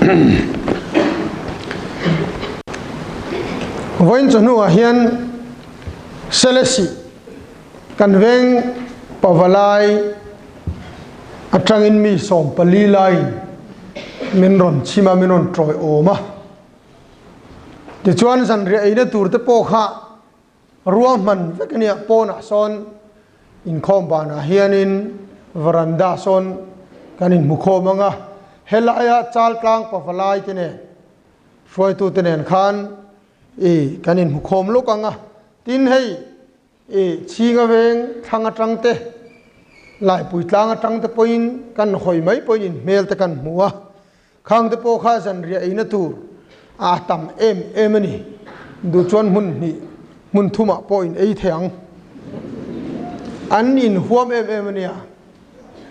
Voin Chawhnu hian selesi kan veng pavalai atangin mi som palilai min ron chima min ron troi oma ti chuan san ri ai na tur te po kha ruam man vekania pona son INKHAWM bana hianin veranda son kanin mukho manga helaya Chaltlang pavalai tene roi tu tenen khan kanin mukhom lokanga tin hei chinga veng thanga tangte lai pui tlang tangte poin kan hoi mai poin in mel te kan muwa khang te po kha san ria ina tur a tam em ani du chon mun ni mun thuma poin ei thang an in huam em ani a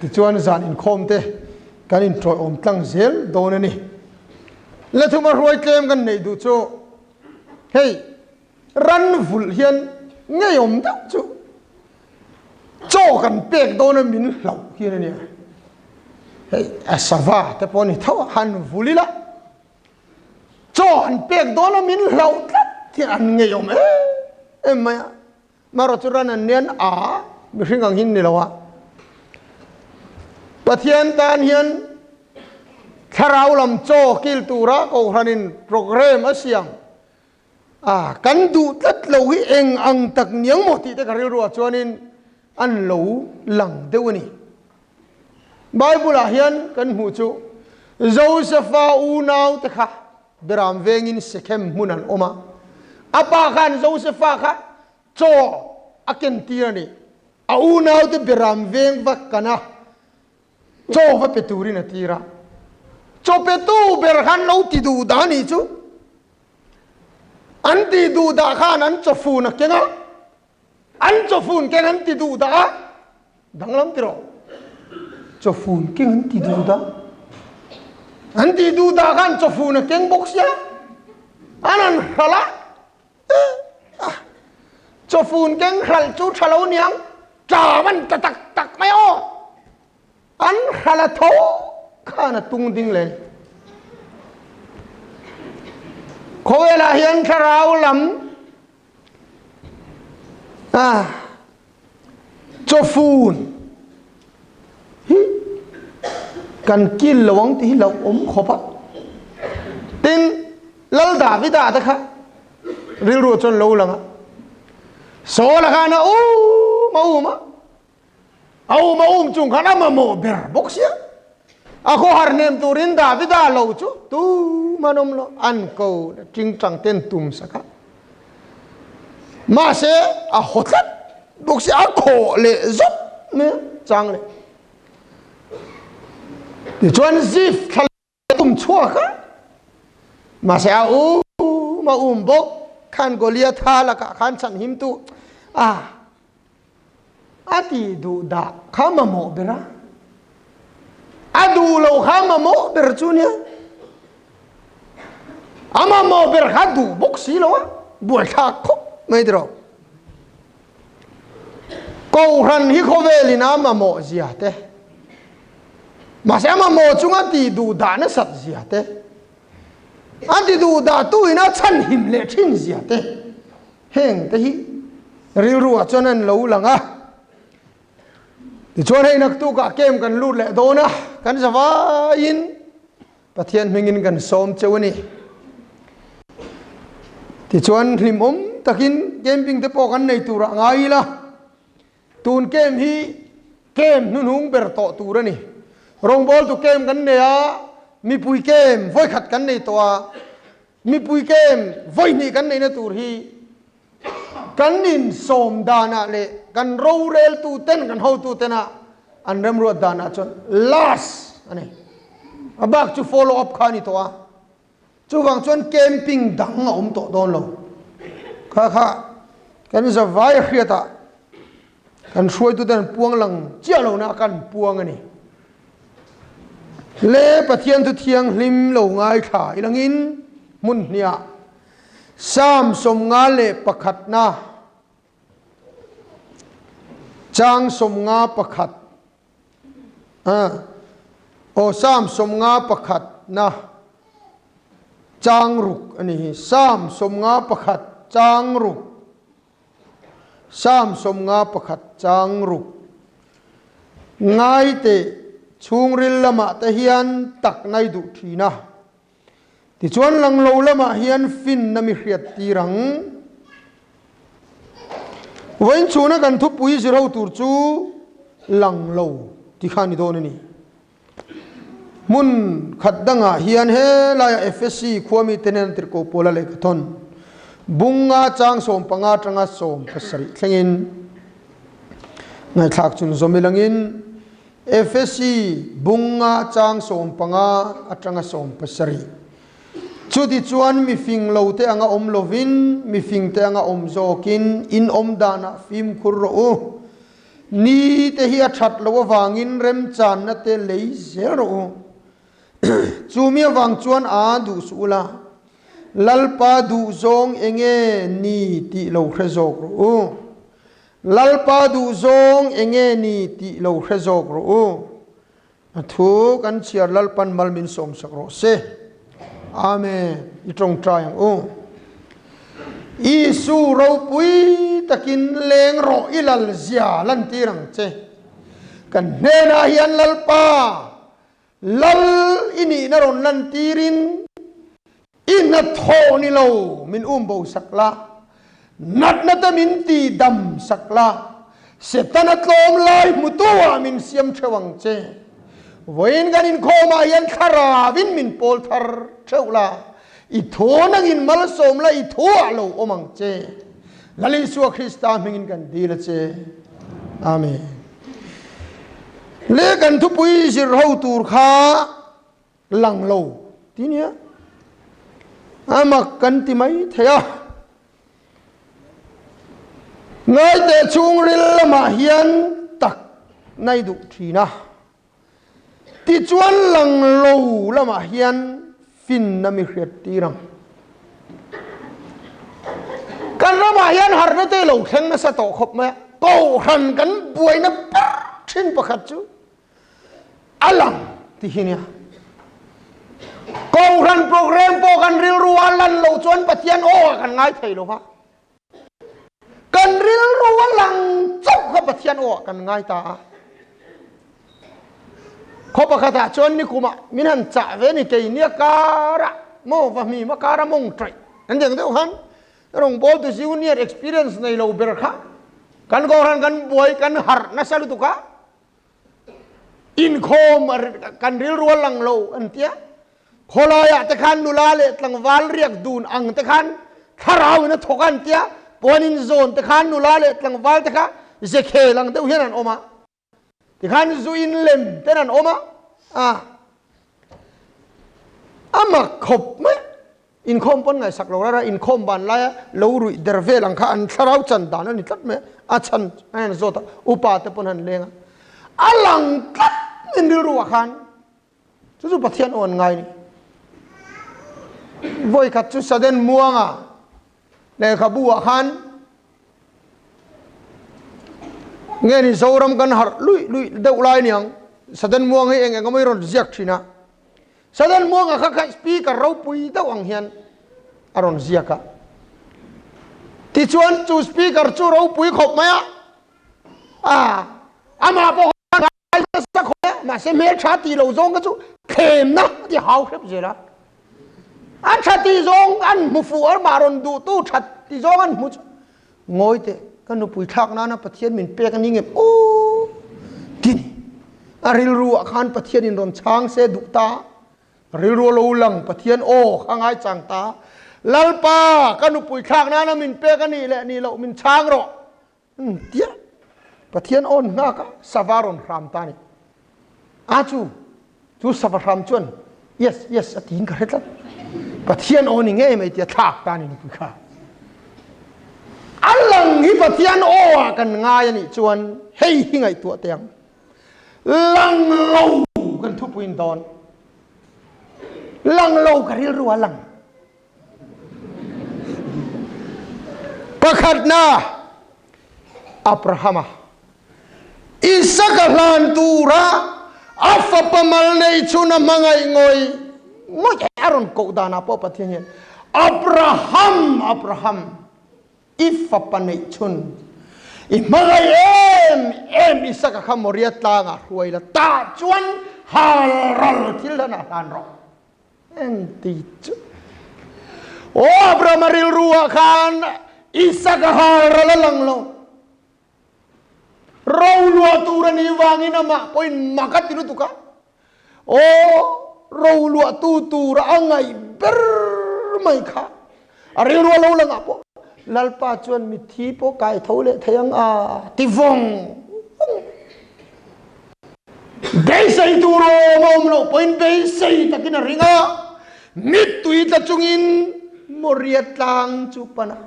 ti chuan zan INKHAWM te kan in troi om tlang zel don ani le thuma roi tlem kan nei du chu hey ran vul hian ngay om dau chu cho kan pek don min hlau hian ani hey asava te poni thaw han vulila cho an pek don min hlau tlat ti an ngay om em maya maro chu ran an nen a mi hringang hin ni lawa PATHIAN tan hian tharau lam cho kil tura Kohhranin program asiang kan du tlat lo hi eng ang tak niang mo ti te karil ruwa chuanin an lo lang deuani Bible a hian kan hu chu Josepha u nau te kha beram vengin Shechem munan oma apa khan Josepha kha cho aken tirani a u nau te beram veng vakana cho va peturi na tira cho petu ber khan lo ti du dani chu anti du da khan an cho fu na kenga an cho fun ken anti du da danglam tiro cho fun ken anti du da khan cho fu na ken box ya anan khala cho fun ken khal chu thalo niang cha man ta tak mai o an khala tho khana tung ding le Khowela hian tharau lam cho phun hi kan kil lawang ti lo om khopa tin lal da vida ta kha ril ru chon lo langa so la kana ma chung khana ma mo ber boxia ako har nem turin da vida lo chu tu manom lo an ko ting tang ten tum saka ma se a hotlat bok se a kho le zop me chang le ti chuan zif khal tum chua ka ma se a ma bok khan golia tha la ka khan chan him tu ati du da khama mo bera adu lo khama mo ber chunia ama mo ber khadu boxi lo buai tha khop mai dro Kohhran hi khoveli na ma mo ziate ma se ma mo chunga ti du da na sat ziate ati du da tu ina chan him le thin ziate heng te hi ri ruwa chonan lo langa ti chon hei nak tu ka kem kan lut le do na kan zawa in PATHIAN mingin kan som chewani ti chuan hlim takin camping te po kan nei tura ngai la tun kem hi kem nunung ber to turani rong bol tu kem kan ne a mi pui kem voi khat kan nei to a mi pui kem voi ni kan nei na tur hi kan nin som dana le kan ro rel tu ten kan ho tu tena an rem ro dana chon last ani abak chu follow up khani to a chu wang chuan camping dang to don lo kha kan za vai khiata kan shuai tu den puang lang chia lo na kan puang ani le PATHIAN tu thiang hlim lo ngai tha ilangin mun nia sam som nga le pakhat na chang som nga pakhat o sam som nga pakhat na จางรุกอันนี้ซ้ำสมงาประคัดจางรุกซ้ำสมงาประคัดจางรุกง่ายเตชุงริลละมาตะเฮียนตักในดุทีนะที่ชวนลังโลละมาเฮียนฟินนมิเรียดตีรังวันชูนักันทุบปุยสิเราตูร์จูลังโลที่ข้านิโดนนี่มุนขัดดังเฮียนเฮลายเอฟซีควมีเทนนติโกโปลาเลกทนบุงอาจางสมปังอาจังอาสมภาษาเชิงในทักจุนสมิลังอินเอฟซีบุงอาจางสมปังอาจังอาสมภาษาจุดที่ชวนมีฟิงโลเตอังอมโลวินมีฟิงเตอังอมโซกินอินอมดานะฟิมคุโรนี่เตฮียชัดลววางินเรมจานนัตเตเลย์เซโรจูมีวังชวนอาดูสุลาลัลปาดูซงเองนี่ติโลเรโซกโรลัลปาดูซงเองนี่ติโลเรโซกโรทุกันเชียร์ลัลปันมัลมินสมสักโรเซอาเมนอีตรงใจอย่างอีสูเราปุยตะกินเลงรออิลัลเซียลันตีรังเจกันเนนาเฮียนลัลปาลัลอินีนรอนลันตีรินอินนัทโทนิโลมินโบสักละนัดนัตมินตีดำสักละเสตันตลมลายมุตัวมินเสียมเชวังเจวันกันอินโคมาเฮียนคาราวินมินโพลทาร์เชวลาอีทัวนังอินมาลสมละอีทัวโลโอมังเจลลิสัวคริสต์มิงกันดีละเจอาเมนเลกันทุปุยสิเราตูร์ขาลังโลทีเนี้ยอามักกันที่ไม่เทียง่ายแต่ชุงริลละมาเฮียนตักในดุทีนะที่ชวนลังโลละมาเฮียนฟินนามิเรียตีรังกันละมาเฮียนหาร์นเตโลเข่งนะสะโตขบไหมโกหันกันบวยนะปะชินประคัดจูอลังที่เฮียกองรันโปรแกรมโปรกันริลรัวลันโลชวนปะเทียนโอ้กันง่ายไทยโลภะกันริลรัวลังเจ้ากับปะเทียนโอ้กันง่ายตาขบคาถาชวนนี่คุมะมินันจ่าเวนิเกยเนียการะโมฟะมีมะการะมงไตรนั่นอย่างเดียวกันรงบอลตัวซิวเนียร์ experience ในโลเบอร์ค่ะกันกองรันกันบวยกันหาร์นัสลุตุกะอินโคมกันริลรัวลังโลอันเตียโคลายะตะคันนุลาเลตังวาลเรียกดูนอังตะคันทาราวนะทกันเตียปอนินโซนตะคันนุลาเลตังวาลตะคะเจเคลังเตวเฮนันโอมาตะคันซูอินเลมเตนันโอมาอามาขบไหมอินคอมปนไงสักโลระอินคอมบันไลโลรุยเดรเวลังคันทาราวจันดานันนิตัดไหมอาชันอันโซตอุปาเตปนันเลงอลังกัดนินดิรัวคันจู่ๆปะเทียนอ่อนไงนี่บ่อยขัดจู่สะเด็นม่วงเลยขบัวคันเงี้ยนี่โซรำกันหาลุยเดาไล่เนี่ยสะเด็นม่วงให้เองก็ไม่รอดเสียกทีนะสะเด็นม่วงข้าสปีกเราปุยเดาอังเฮียนอารมณ์เสียกที่ชวนจู่สปีกจู่เราปุยขบไหมอามาพอสักคนมาเสมีชาติเราจงก็จู่เข้มนะที่หาวเข้มเสียละอันชาติจงอันมุฟูอันมารอนดูตู้ชาติจงอันมุจงอยเตกันนุปุยทักนะปะเทียนมินเปกันนี่เงี้ยโอ้ดินอาริลรัวขันปะเทียนอินโดนช้างเสดุตาริลรัวโลลังปะเทียนโอ้ข้างไอ้จังตาลัลปากันนุปุยทักนะมินเปกันนี่แหละนี่เรามินช้างรอเตี้ยปะเทียนอ่อนนักสวารอนรามตานี่จูสวารามชวน yes อธินกันแล้วปะเทียนอ่อนนี่ไงไม่เตี้ยทักตานี่นุปุยข้าอัลลังฮิปะเทียนโอ้กันง่ายนี่ชวนเฮ้ยไงตัวเตียงลังโลกันทุกวินดอนลังโลกันริรัวลังประคัดนาอับราฮัมอิสกาลันตูระอัฟปะมัลในชุนมังไงงอยงอย aron ko dana po pathian Abraham ifa panay chun imagai em isaka kamoriat langa huaila ta chuan haral tilana hanro enti chu o Abraham ril ruwa khan isaka haral lang lo Raulua turani wangin ama poin makat itu tuka. Oh, raulua tutura angai bermaika. Aril rua laulang apo. Lalpa cuan mitipo kai thole thayang tivong. Besai turo momlo poin besai takina ringa. Mitui tacungin moriat lang cupana.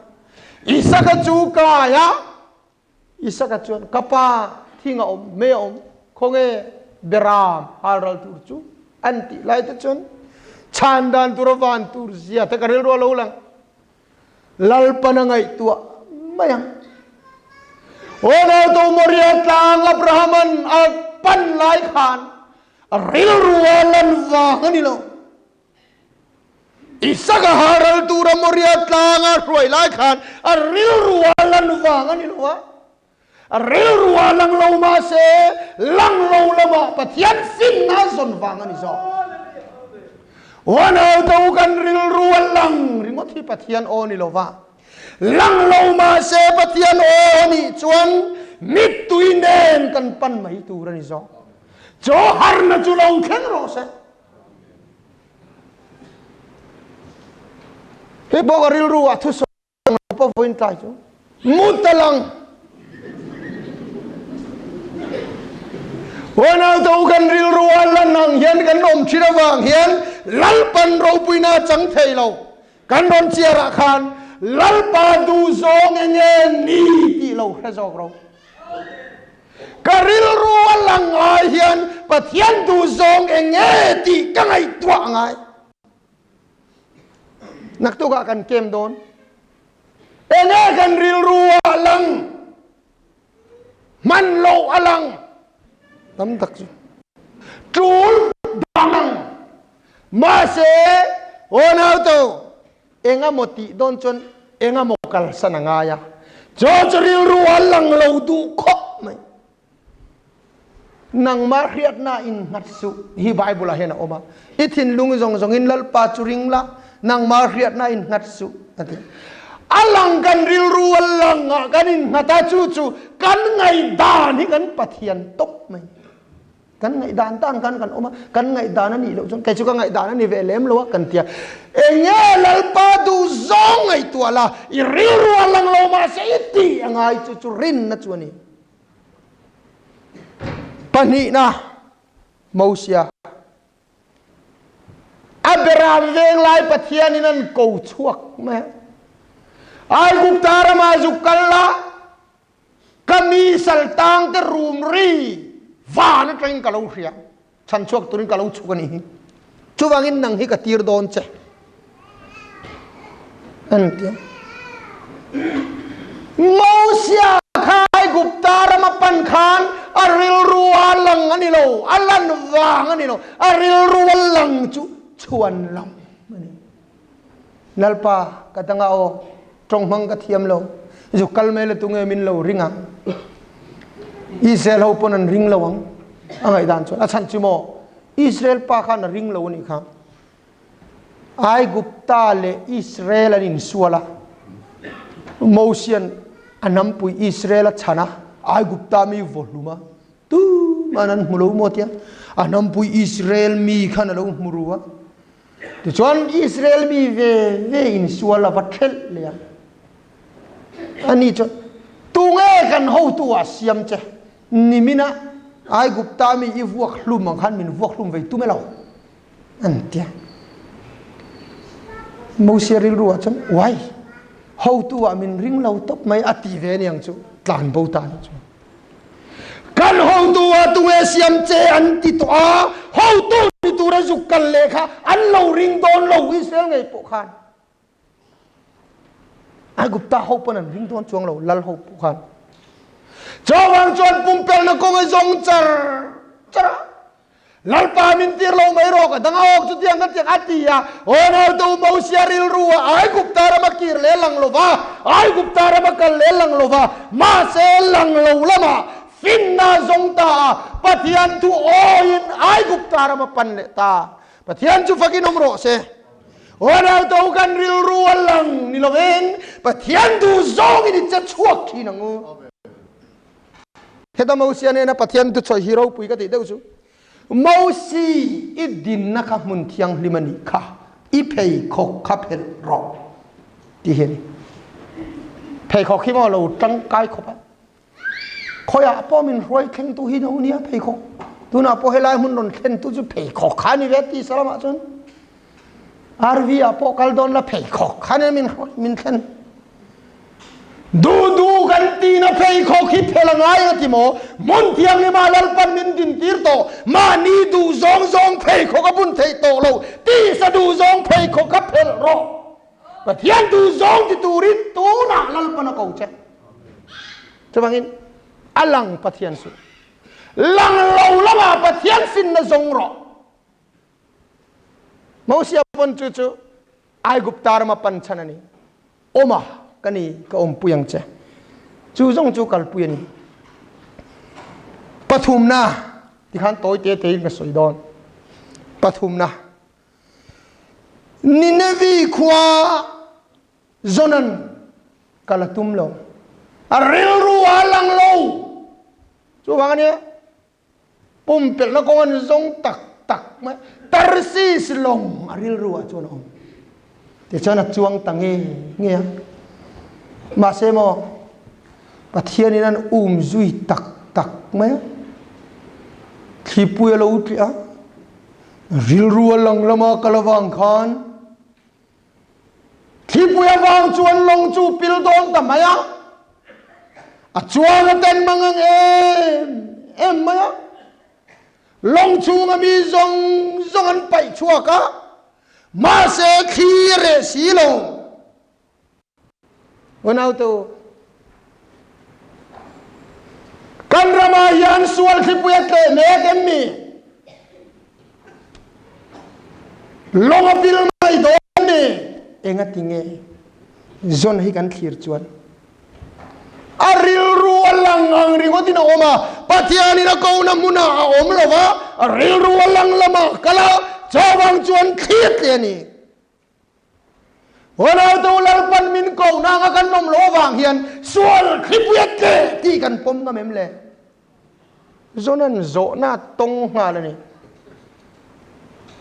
Isa ka cuka ya. Isa ka cuan kapa tinga me konge beram haral turcu anti lai ta cuan chandan turavan tursia ta karil ro laulang lalpana ngai tua mayang ona to moriat lang Abrahaman alpan lai khan ril rualan wangani lo isa ka haral tura moriat lang roi lai khan ril rualan wangani lo wa Ril ruwa lang lau ma se lang lau lama pathian fin na zon vangan iso. Wana tau kan ril ruwa lang rimot hi pathian o ni lova. Lang lau ma se pathian o ni chuan mit tuinen kan pan mai tu ran iso. Jo har na chu lau khen ro se. He bo ril ruwa thu so pa voin tai chu. Mutalang Wana tau kan ril rualan nang hian kan om chirawang hian lalpan ro puina chang thei lo kan ron chiara khan lalpa du zong enge ni ti lo khazok ro karil rualang ai hian pathian du zong enge ti kangai tua ngai nak tu ga kan kem don enge kan ril rualang man lo alang Tam tak Trul bangang Mase Ona to Enga moti don chon Enga mokal sanangaya Jojoril rualang laudu kok mai Nang mariat na in natsu Hi Bible ahena oma Itin lung zong zong in lalpa churing la Nang mariat na in natsu Alang kan ril rualang Kanin ngata cucu Kan ngai dani kan pathian top mai kan ngai dan tan kan oma kan ngai dan ni lo kai chu ka ngai dan ni ve lem lo kan tia enge lalpa du zong ngai tuala I ril rualang lo ma se iti angai chu chu rin na chu ni pani na Mausia Abraham veng lai pathian inan ko chuak me ai guptara ma zukalla kami saltang te rumri Vana train kalau ria, chanchuak turin kalau chukani. Cubangin nang hi katir don che. Antia. Mausia kai guptara mapan khan aril rualang anilo, alan wang anilo, aril rualang chuan lam. Nalpa katanga o trong mang katiam lo, zukal mele tunge min lo ringa. Israel hopon an ring lawang angai dan chon achan chumo Israel pa khan ring law ni kha ai gupta le Israel an in suala motion anam pui Israel chana ai gupta mi voluma tu manan mulo motia anam pui Israel mi khan lo muruwa tu chon Israel mi ve in suala vathel le ani chon tunge kan ho tu asiam che Nimina ai gupta mi I vuak hlum mang khan min vuak hlum vei tu melo antia Mausia ril ruwa chan wai how tu wa min ring lau top mai ati ve niang chu tlan bo ta chu kan how tu wa tu e siam che an ti to a how tu ni tu ra zu kal le kha an lo ring don lo Israel ngai po khan ai gupta how pon an ring don chuang lo lal ho po khan Jawang chuan pumpel na kong zong char chara lalpa min tir lo mai ro ka danga ok chu tiang kan tiang atia ona tu mau siaril ruwa ai guptara makir lelang lova ai guptara makal lelang lova ma se lang lo lama finna zongta pathian tu oin ai guptara mapan le ta pathian chu fakin omro se ona tu kan ril ruwa lang ni loven pathian tu zong ni cha chuak ki nangu heta mau siane na pathian tu choi hero pui ka ti deu chu mau si idin na ka mun thiang limani kha i phei khok kha phel ro ti hen phei khok khi mo lo tang kai khop khoi a po min roi kheng tu hi no nia phei khok tu na po helai mun non khen tu chu phei khok kha ni ve ti salama chon arvi a po kal don la phei khok kha ne min khen du kan ti na phei khok hi phelangai ti mo mon thiang ni ma lal pan min din tir to ma ni du zong phei khok ka bun thei to lo ti sa du zong phei khok ka phel ro pa thian du zong ti tu rin tu na lal pan ko che chawangin alang pathian su lang lo lama pathian sin na zong ro mau sia pon chu ai guptar ma pan chanani oma kani ka puyang che chu zong chu kal puyan pathum na ti khan toy te nga soi don pathum na ninevi khwa zonan kalatum lo aril ru alang lo chu wang ania pum pel na kon zong tak ma tarsi silong aril ru a chon om te chana chuang tange nge mà xem mà pathian ni nan zui tak mấy khi pui lo utria ril ru lang lama kalawang khan khi pui awang chuan long chu pil don ta maya a chuang ten mangang em maya long chu ngami zong an pai chua ka ma se khi re si lo Unau tu kan ramayan sual khipuya ke nekem mi longa pil mai do ni enga tinge zon hi kan thir chuan aril rualang ang ringotin oma pathiani na ko na muna om lova aril rualang lama kala chawang chuan khiet ni Ona tu lalpan min ko na nga kan nom lo wang hian sual khipuyat ke ti kan pom na memle zonan zo na tong nga la ni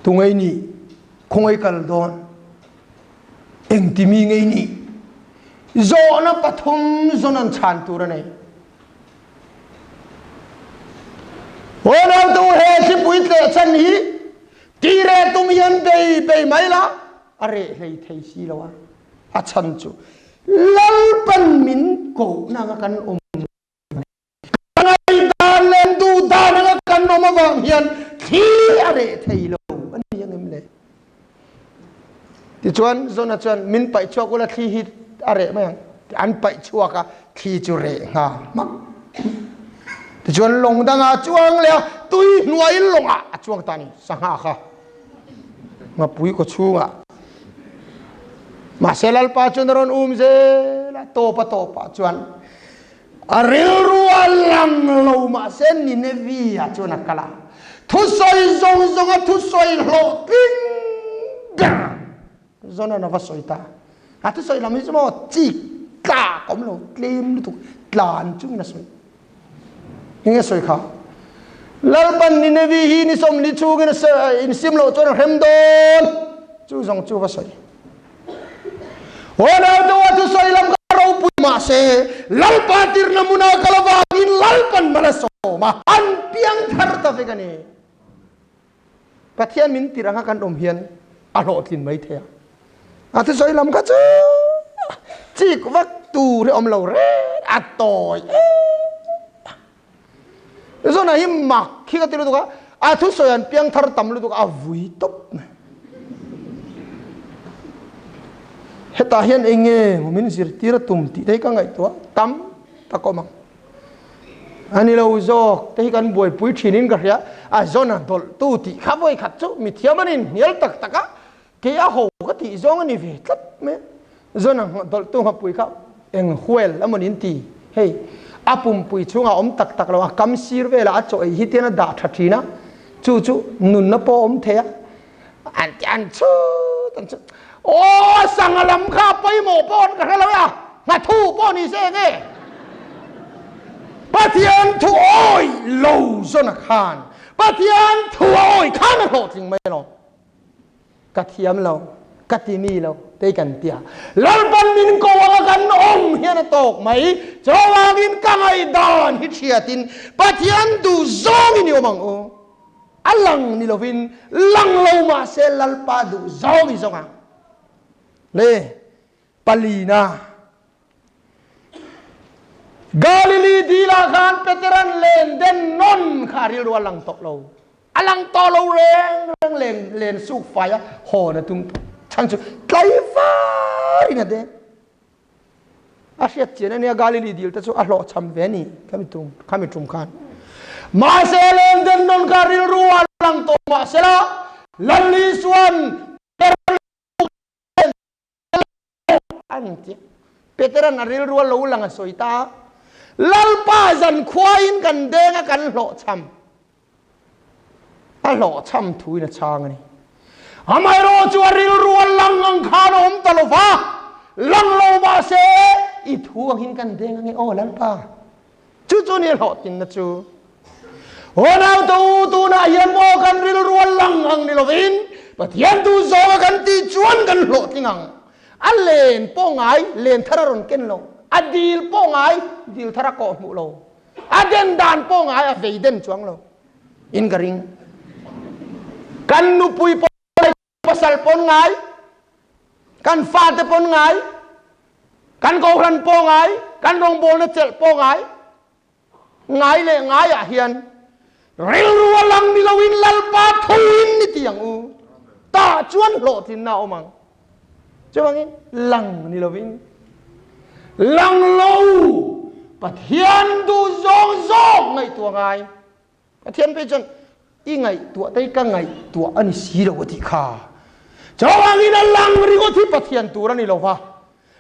tungai ni khongai kal don eng timi ngai ni zo na pathum zonan chan tu ra nei ona tu he khipuit le chan hi ti re tum yan bei mai la are hei thei si lawa a chan chu lalpan min ko na nga kan ngai dan len du dan nga kan no ma wang hian thi are thei lo an yang em le ti chuan zona chuan min pai chua ko la thi hi are ma yang an pai chua ka thi chu re nga mak ti chuan long da nga chuang le tui nuai longa chuang tani sanga kha ma pui ko chunga Maselal pa chunron ze la topa chuan aril rualang lo ma sen ni nevi a chuna kala thu soi zong thu soi lo king zona na va soita a thu soi la mi mo chi ka kom lo klim tu tlan chung na soi nge soi kha lalpan ni nevi hi ni som ni chu gen in sim lo chon hem don chu zong chu va soi Ona tu soi lam karau pu ma se lalpatir namuna kalawangin lalpan malaso ma an piang thar ta vegani pathian min tiranga kan hian a lo tin mai the a tu soi lam ka chu chi ko vak tu re lo re a toy zona hi mak khi ka tilu ka a tu soi an piang thar tam lu ka a vui top heta hian enge mumin zir tira tum ti dei ka ngai to tam ta ko mang อันนี้เราโจกที่กันบวยปุ้ยชินินกันเสียโจนันทลตู้ติข้าบวยขัดจุมิเทียมันินเนียลตักตักะเกี่ยหูก็ติโจงันนี่เวทับไหมโจนันทลตู้ขับปุยครับเอ็งขวลแล้วมันอินตีเฮ้ยอาปุ่มปุยช่วงอมตักตักเราคำซีร์เวลาจ่อยฮิตเนด่าทัดทีนะจู่นุนนปอมเทียอันชูโอ้สังลำข้าไปหมอปอนกันแล้วอ่ะมาทูปอนี่เซ่เงี้ยปะเทียนทูโอยโลซนักขานปะเทียนทูโอยข้าไม่โหดจริงไหมเนาะกระเทียมเรากะทิมีเราเตกันเตียลัลปันมินโกวากันอมเฮียนตกไหมจาวากินกังไอดานฮิตเชียตินปะเทียนดูซองอินิโอมังโออัลลังนิโลวินลังโลมาเซลัลปาดูซองอิซองอ่ะเล่ปาลีนากาลิลีดีลาคานเปเตรันเลนเดนนนขาริรัวลังตกเราอลังตอเราเร่งเลนสุกไฟอะโหนะตุ้มช่างสุดไกลฟ้าอินะเด้อาเซียเจนเนี่ยกาลิลีดีลแต่สุดอร่อยช่ำเวนี่ข้ามิตุมขานมาเซเลนเดนนนขาริรัวลังตกมาเซละลันลิสวนอันที่เปเตรันอาริลรัวเราลังสวยตาลัลปาจันควายกันเด้งกันหล่อช่ำหล่อช่ำถุยนะช่างนี่ทำไมเราจวริลรัวลังอังคารอมตลฟ้าลังโลมาเสอีถุงหินกันเด้งงี้โอ้ลัลปาจู่นี่หล่อจริงนะจู่โอ้นาตูน่าเย็นโมกันริลรัวลังอังนี่เราวินปะเทียนตูโซกันตีจวนกันหล่อจริงอังอันเลนป้องไงเลนทารรนเกนโลอดีลป้องไงดีลทารกอมุโลอเดนดานป้องไงอเวเดนจวงโลอินกริงกันนุปุยป้องไงภาษาป้องไงกันฟาดป้องไงกันโกรันป้องไงกันรองโบนเจลป้องไงไงเลยไงอะเฮียนเร็วรัวลังมิลวินลัลปาทุยนนี่ที่ยังอูตาจวนโลทินนาอมังจะว่างี้ลังนี่เราวิ่งลังโลปะเทียนดูซองไงตัวไงปะเทียนไปจนอีไงตัวได้ก็ไงตัวอันนี้สีเราที่ขาจะว่างี้นะลังริโกที่ปะเทียนตัวนี่เราว่า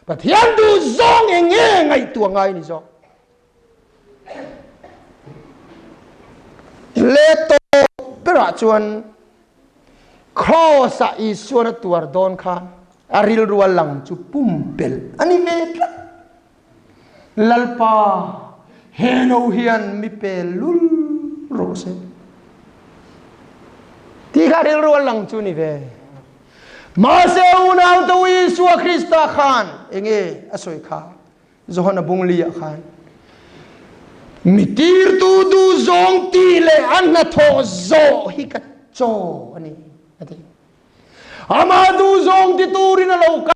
ปะเทียนดูซองเองไงตัวไงนี่ซองเลโตเปราชวนครอสอีส่วนตัวโดนขาอาริลรัวลังจูปุ่มเปลอันนี้เวทลัลปาเฮโนเฮียนมิเปลุลโรเซที่อาริลรัวลังจูนี่เวมาเซอุนาอุตวิสัวคริสตาขานเองอสวยขาโจฮนาบุงลียขานมิตีร์ตูดูซองตีเลอันนัทโอโซฮิกัจโจอันนี้อามาดูซองติตูรินโลกา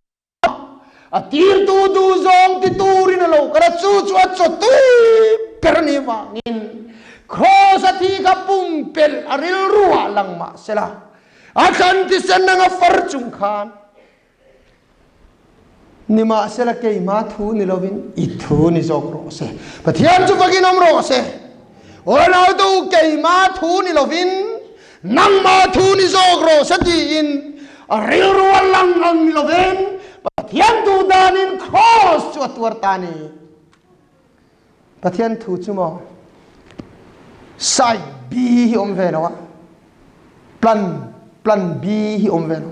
อาตีร์ตูดูซองติตูรินโลกาจู่อัจตุยเปรนิวางินครอสติกับปุ่มเปลอาริลรัวลังมาเสละอาคันติสันนังฟาร์จุงขานนิมาเสละเกยมาทูนิลวินอิทูนิโซกโรเซปะเทียนจุฟกินอมโรเซโอนาดูเกยมาทูนิลวินนังมาทูนิโซกโรเซดีอินริลรัวลังอังนิลวินปะเทียนทูดานินครอสจวดตัวตานีปะเทียนทูจุโมไซบีฮิอมเวนวะปลันบีฮิอมเวน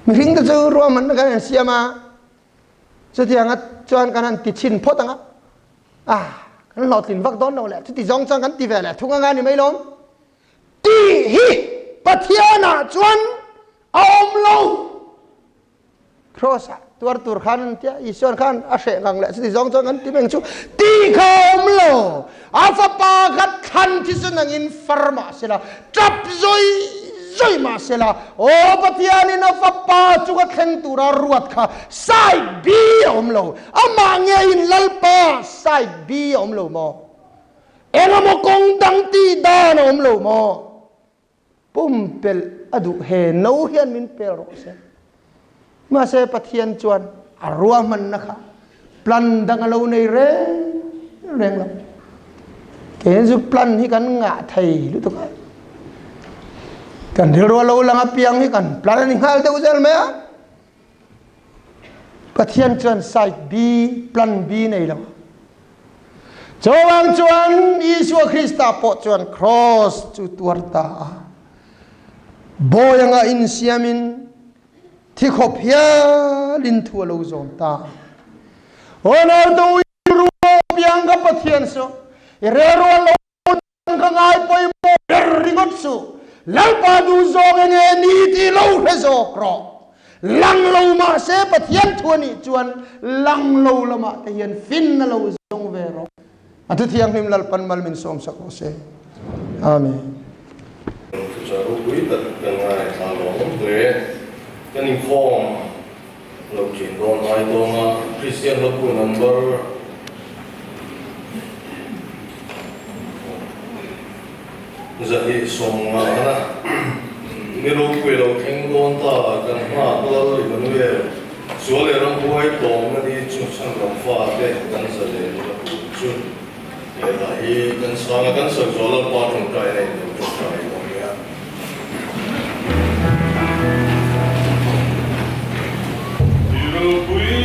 มีริงก็จะรวมมันกันเสียมาจะที่ยังจวนกันติดชินพอตั้งกันหลอดลินวักโดนเราแหละที่จองจังกันตีแหวนแหละทุกงานนี่ไม่ล้มตีฮิปะเทียนจวนอมโลครอสตัวตัวขันเทียอีส่วนขันอาเสกังแหละที่จองจังกันตีเมงชูตีข้ามโลอาฟปากัดขันที่สุนังอินฟาร์มาเสละจับซอยมาเสละโอ้ปะเทียนินาฟปาจุกเข่งตุระรวดค่ะไซบีอมโลอามาเงยินลัลปาไซบีอมโลโมเอ็งโมกงดังตีดานอมโลโมปุ่มเปลอดุเฮโนเฮียนมินเปลโรเซมาเสปะเทียนจวนอรัวมันนะคะปลันดังเราในเร่งเรา cái giúp plan hi kan ngã thầy lúc đó kan điều đó lâu lăng apiang hi kan plan ni hal te uzal me pathian chuan side B plan B này lắm cho ang chuan Isu Krista po chuan cross chu tuarta boyanga in siamin thi khop hia lin thu lo zom ta ona do ru piang ka pathian so rero lo ka ngai poi mo ringot su lalpa du zong nge ni ti lo he zo kro lang lo ma se pathian thuani chuan lang lo lama te hian fin na lo zong ve ro atu thiang him lal pan mal min som sa ko se amen THUPUI tat kan ngai tha long le kan INKHAWM lo chin don ai donga Christian lo pu number zai som nga na ni lo pu lo theng don ta kan ha to lo ni ve so le ram bu ai tong na di chu sang ram fa te kan sa le chu ye la hi kan sa na kan sa zo lo pa thong kai nei to kai ko ya Oh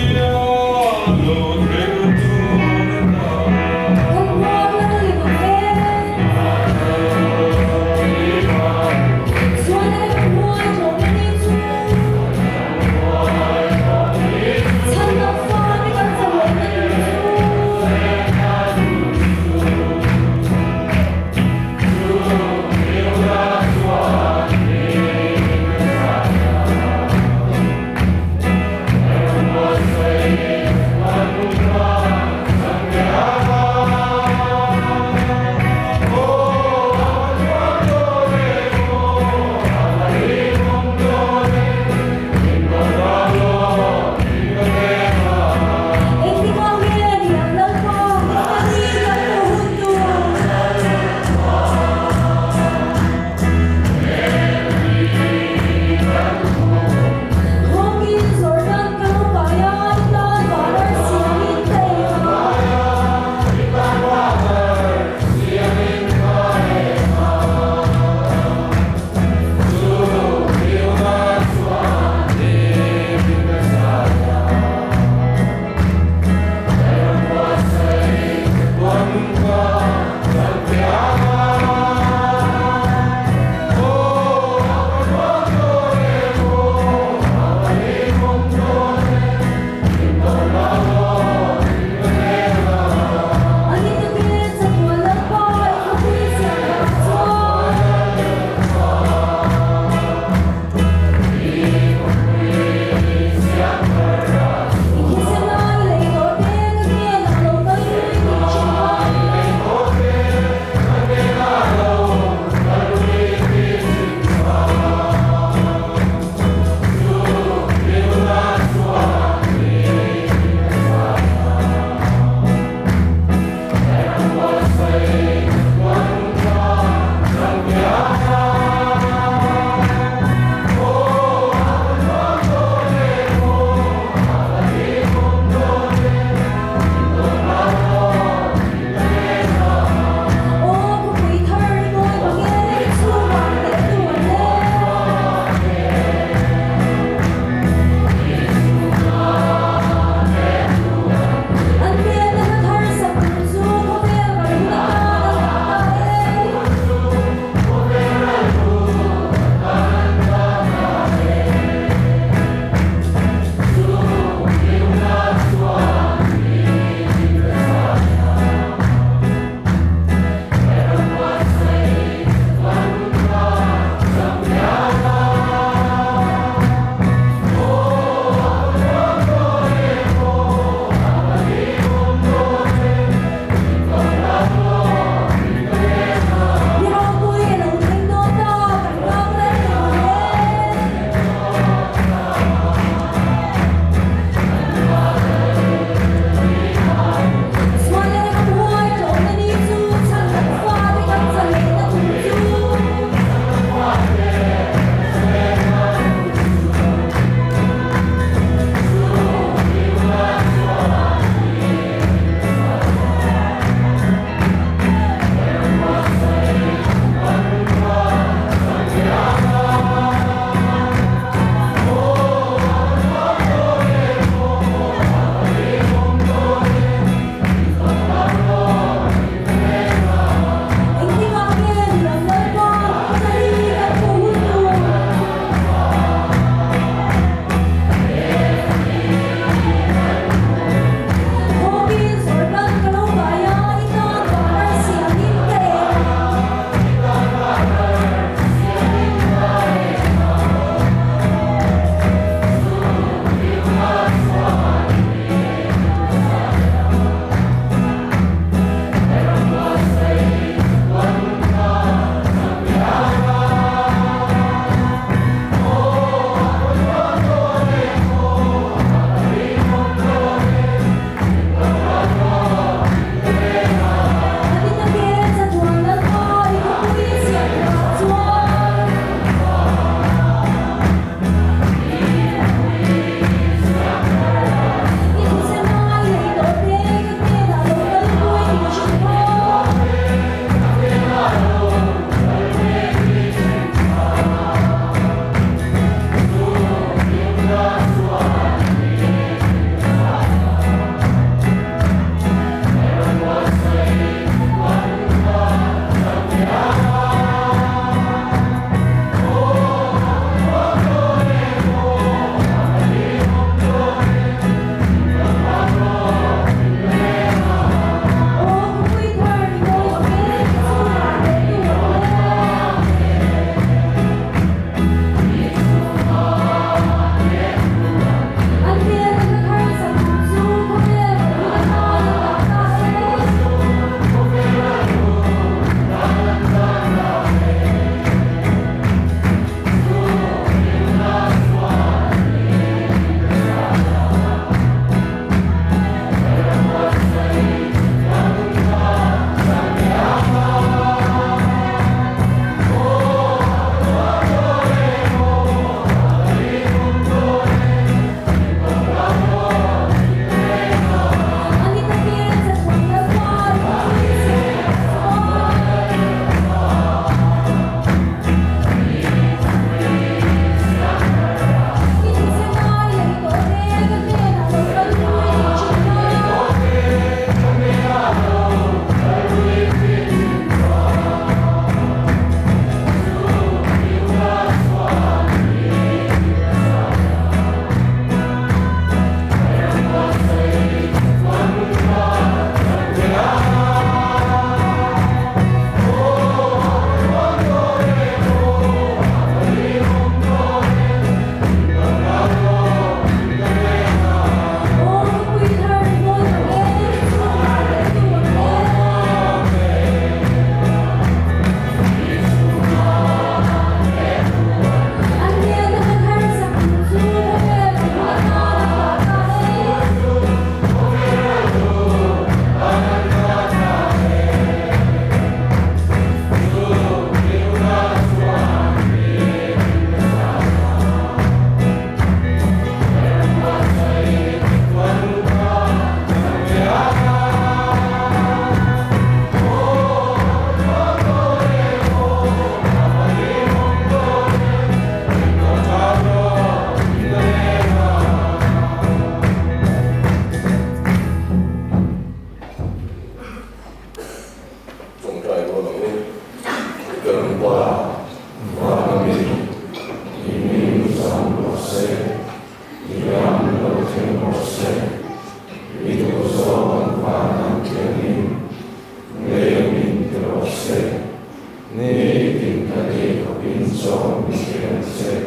trong thiên se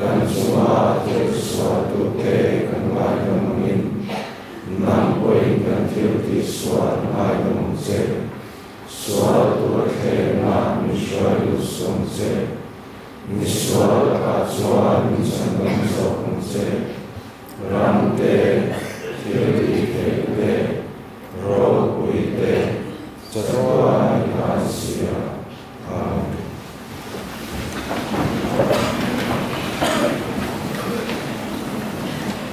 kan chuma te swa tu te kan mai nam in nam poi kan thil ti swa mai nam se swa tu the na mi shwa yu som se mi shwa ka chwa mi chan nam so se ram te thil ti te ro pui te